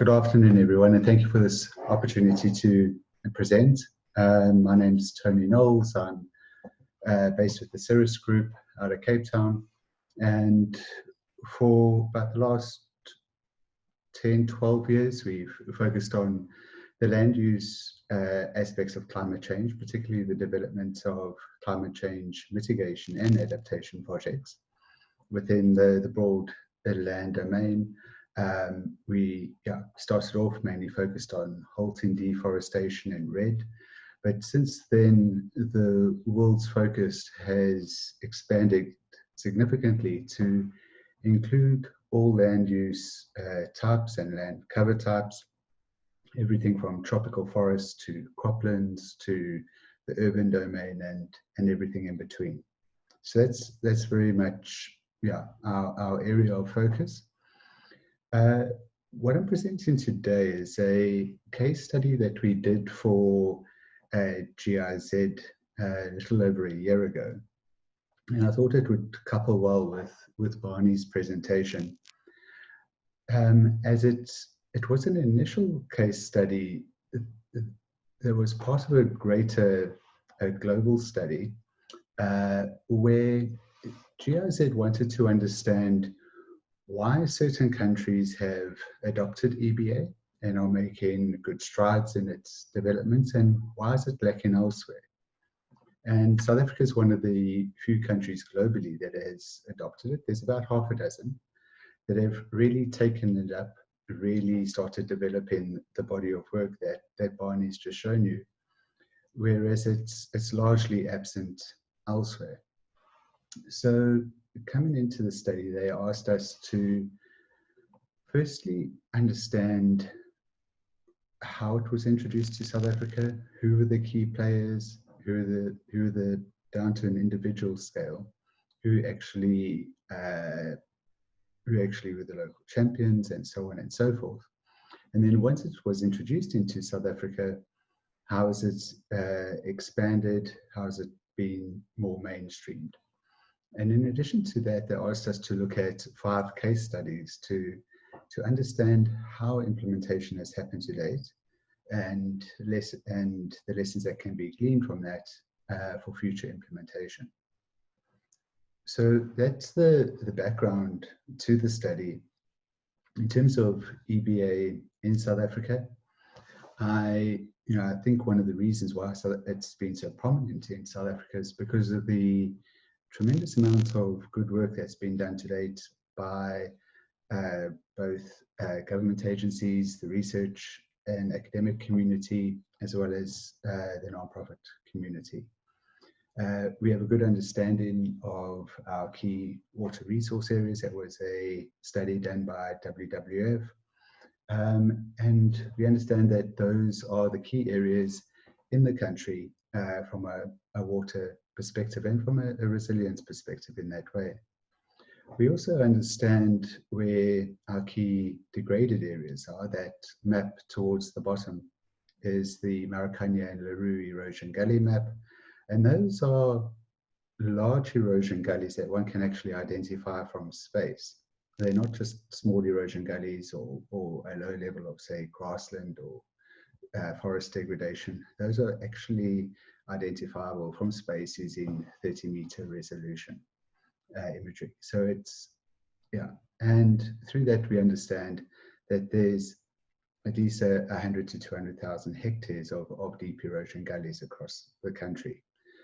Good afternoon, everyone, and thank you for this opportunity to present. My name is Tony Knowles. I'm based with the Cirrus group out of Cape Town, and for about the last 10, 12 years, we've focused on the land use aspects of climate change, particularly the development of climate change mitigation and adaptation projects within the broad land domain. We started off mainly focused on halting deforestation in red, but since then the world's focus has expanded significantly to include all land use types and land cover types, everything from tropical forests to croplands to the urban domain and everything in between. So that's very much our area of focus. What I'm presenting today is a case study that we did for GIZ a little over a year ago, and I thought it would couple well with Barney's presentation. As it was an initial case study that was part of a greater global study where GIZ wanted to understand why certain countries have adopted EBA and are making good strides in its development, and why is it lacking elsewhere. And South Africa is one of the few countries globally that has adopted it. There's about half a dozen that have really taken it up, really started developing the body of work that Barney's just shown you, whereas it's largely absent elsewhere. So coming into the study, they asked us to firstly understand how it was introduced to South Africa, who were the key players, who are the down to an individual scale, who actually were the local champions, and so on and so forth. And then once it was introduced into South Africa, how has it expanded? How has it been more mainstreamed? And in addition to that, they asked us to look at 5 case studies to understand how implementation has happened to date and the lessons that can be gleaned from that for future implementation. So that's the background to the study. In terms of EBA in South Africa, I think one of the reasons why it's been so prominent in South Africa is because of the tremendous amount of good work that's been done to date by both government agencies, the research and academic community, as well as the nonprofit community. We have a good understanding of our key water resource areas. That was a study done by WWF. And we understand that those are the key areas in the country from a water perspective and from a resilience perspective in that way. We also understand where our key degraded areas are. That map towards the bottom is the Marikana and Leroux erosion gully map. And those are large erosion gullies that one can actually identify from space. They're not just small erosion gullies or a low level of, say, grassland or forest degradation. Those are actually identifiable from space using 30-meter resolution imagery. So and through that we understand that there's at least 100 to 200,000 hectares of deep erosion gullies across the country.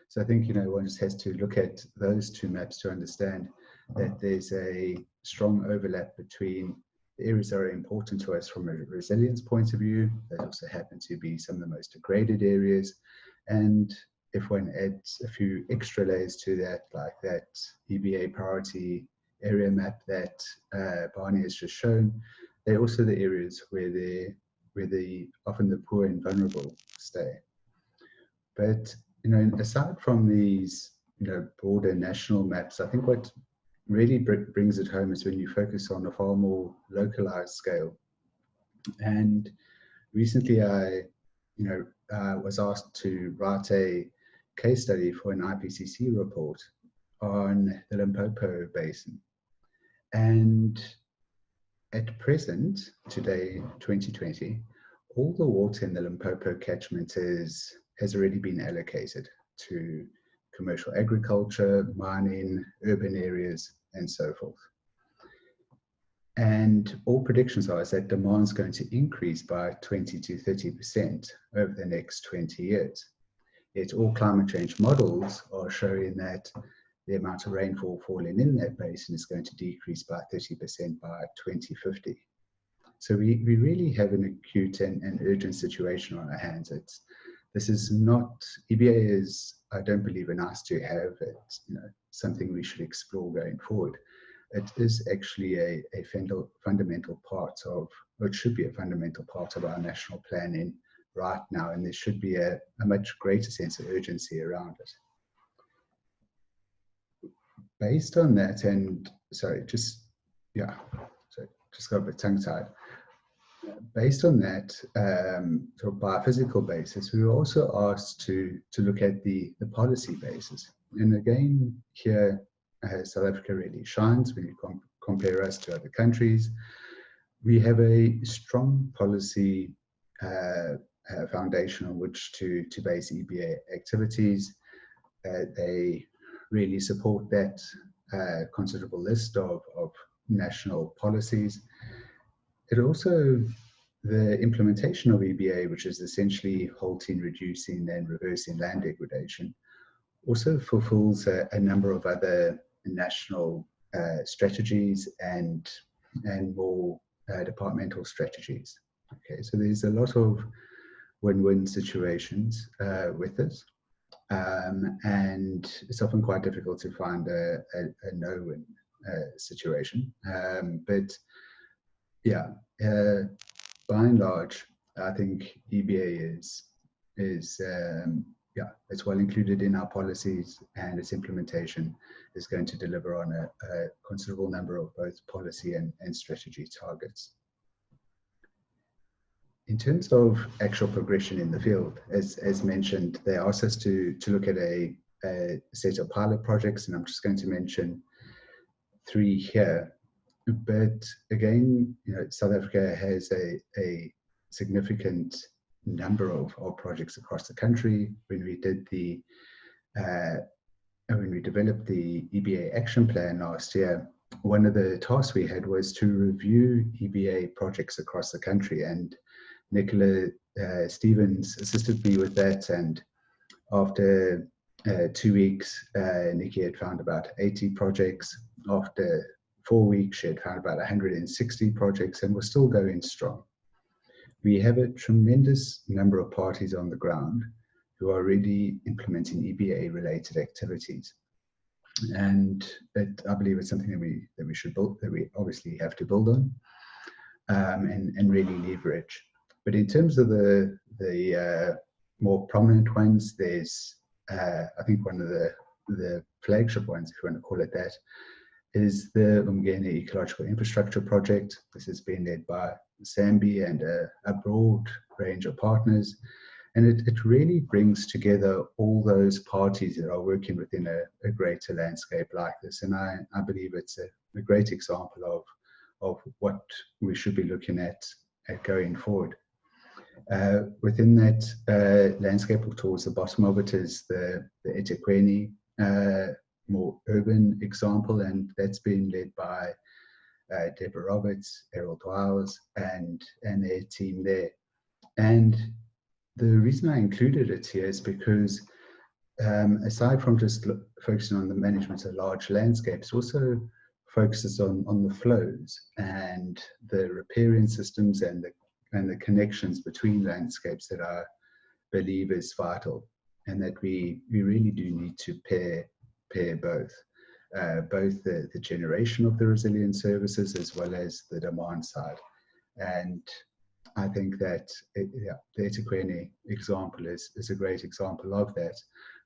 So I think one just has to look at those 2 maps to understand that there's a strong overlap between the areas that are important to us from a resilience point of view. They also happen to be some of the most degraded areas. And if one adds a few extra layers to that, like that EBA priority area map that Barney has just shown, they're also the areas where often the poor and vulnerable stay. But aside from these broader national maps, I think what really brings it home is when you focus on a far more localized scale. And recently I was asked to write a case study for an IPCC report on the Limpopo Basin. And at present, today, 2020, all the water in the Limpopo catchment has already been allocated to commercial agriculture, mining, urban areas, and so forth. And all predictions are that demand is going to increase by 20 to 30% over the next 20 years. Yet all climate change models are showing that the amount of rainfall falling in that basin is going to decrease by 30% by 2050. So we really have an acute and urgent situation on our hands. This is not, EBA is, I don't believe, a nice to have. It's something we should explore going forward. It is actually a fundamental part of, or it should be a fundamental part of our national planning right now, and there should be a much greater sense of urgency around it. Based on that, and just got a bit tongue-tied. Based on that, sort of biophysical basis, we were also asked to look at the policy basis. And again, here, South Africa really shines when you compare us to other countries. We have a strong policy foundation on which to base EBA activities. They really support that considerable list of national policies. It also, the implementation of EBA, which is essentially halting, reducing, and reversing land degradation, also fulfills a number of other national strategies and more departmental strategies. Okay, so there's a lot of win-win situations with this, and it's often quite difficult to find a no-win situation. But yeah, by and large, I think EBA is it's well included in our policies, and its implementation is going to deliver on a considerable number of both policy and strategy targets. In terms of actual progression in the field, as mentioned, they asked us to look at a set of pilot projects, and I'm just going to mention 3 here. But again, South Africa has a significant number of projects across the country. When we did when we developed the EBA action plan last year, one of the tasks we had was to review EBA projects across the country, and Nicola Stevens assisted me with that. And after 2 weeks, Nikki had found about 80 projects. After 4 weeks, she had found about 160 projects, and we're still going strong. We have a tremendous number of parties on the ground who are already implementing EBA-related activities, and I believe it's something that we should build, that we obviously have to build on, and really leverage. But in terms of the more prominent ones, there's I think one of the flagship ones, if you want to call it that, is the Umgeni Ecological Infrastructure Project. This has been led by SANBI and a broad range of partners. And it really brings together all those parties that are working within a greater landscape like this. And I believe it's a great example of what we should be looking at going forward. Within that landscape, towards the bottom of it is the eThekwini more urban example, and that's been led by Deborah Roberts, Errol Dwowes, and their team there. And the reason I included it here is because aside from just focusing on the management of large landscapes, also focuses on the flows and the riparian systems and the connections between landscapes that I believe is vital, and that we really do need to pair both the generation of the resilient services as well as the demand side. And I think that the eThekwini example is a great example of that,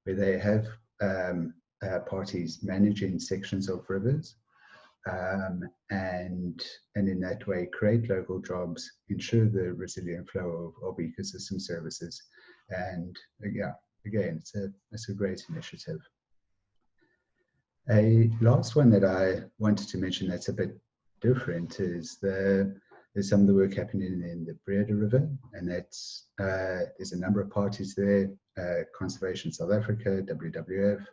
where they have parties managing sections of rivers, and in that way create local jobs, ensure the resilient flow of ecosystem services. And again, it's a great initiative. A last one that I wanted to mention that's a bit different is there's some of the work happening in the Breida River, and that's there's a number of parties there, Conservation South Africa, WWF,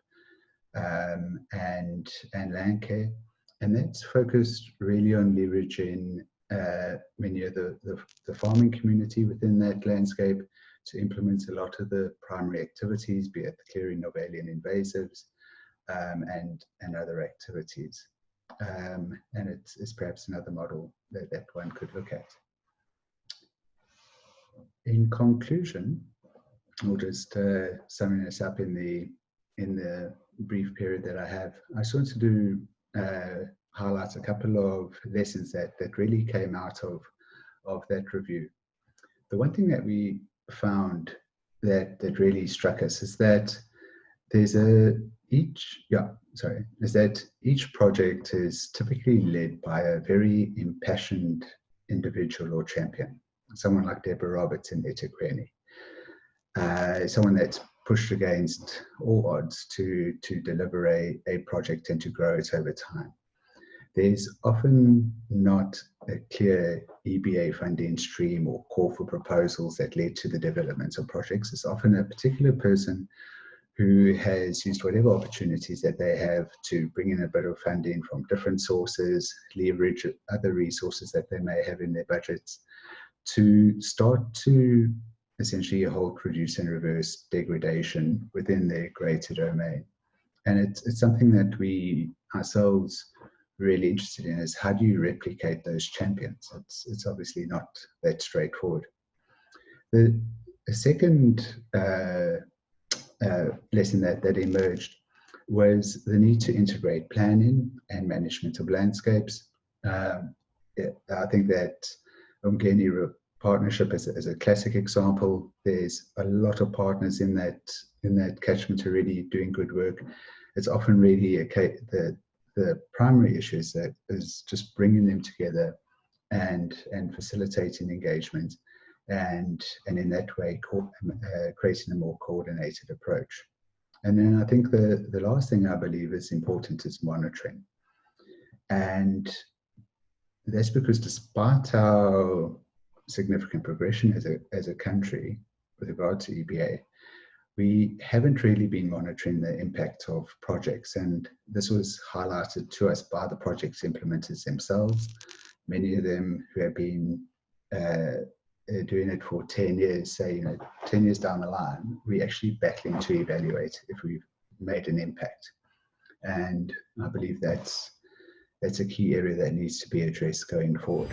and Landcare, and that's focused really on leveraging many of the farming community within that landscape to implement a lot of the primary activities, be it the clearing of alien invasives and other activities. And it's perhaps another model that one could look at. In conclusion, we'll just summing this up in the brief period that I have. I just want to do highlight a couple of lessons that really came out of that review. The one thing that we found that really struck us is that each project is typically led by a very impassioned individual or champion, someone like Deborah Roberts in eThekwini, someone that's pushed against all odds to deliver a project and to grow it over time. There's often not a clear EBA funding stream or call for proposals that led to the development of projects. It's often a particular person who has used whatever opportunities that they have to bring in a bit of funding from different sources, leverage other resources that they may have in their budgets, to start to essentially halt, reduce, and reverse degradation within their greater domain. And it's something that we ourselves really interested in, is how do you replicate those champions? It's obviously not that straightforward. The second lesson that emerged was the need to integrate planning and management of landscapes. I think that Umgeni partnership is a classic example. There's a lot of partners in that catchment already doing good work. It's often really the primary issue is just bringing them together and facilitating engagement, and in that way creating a more coordinated approach. And then I think the last thing I believe is important is monitoring. And that's because despite our significant progression as a country with regard to EBA, we haven't really been monitoring the impact of projects, and this was highlighted to us by the project's implementers themselves. Many of them who have been doing it for 10 years, say 10 years down the line, we're actually battling to evaluate if we've made an impact. And I believe that's a key area that needs to be addressed going forward.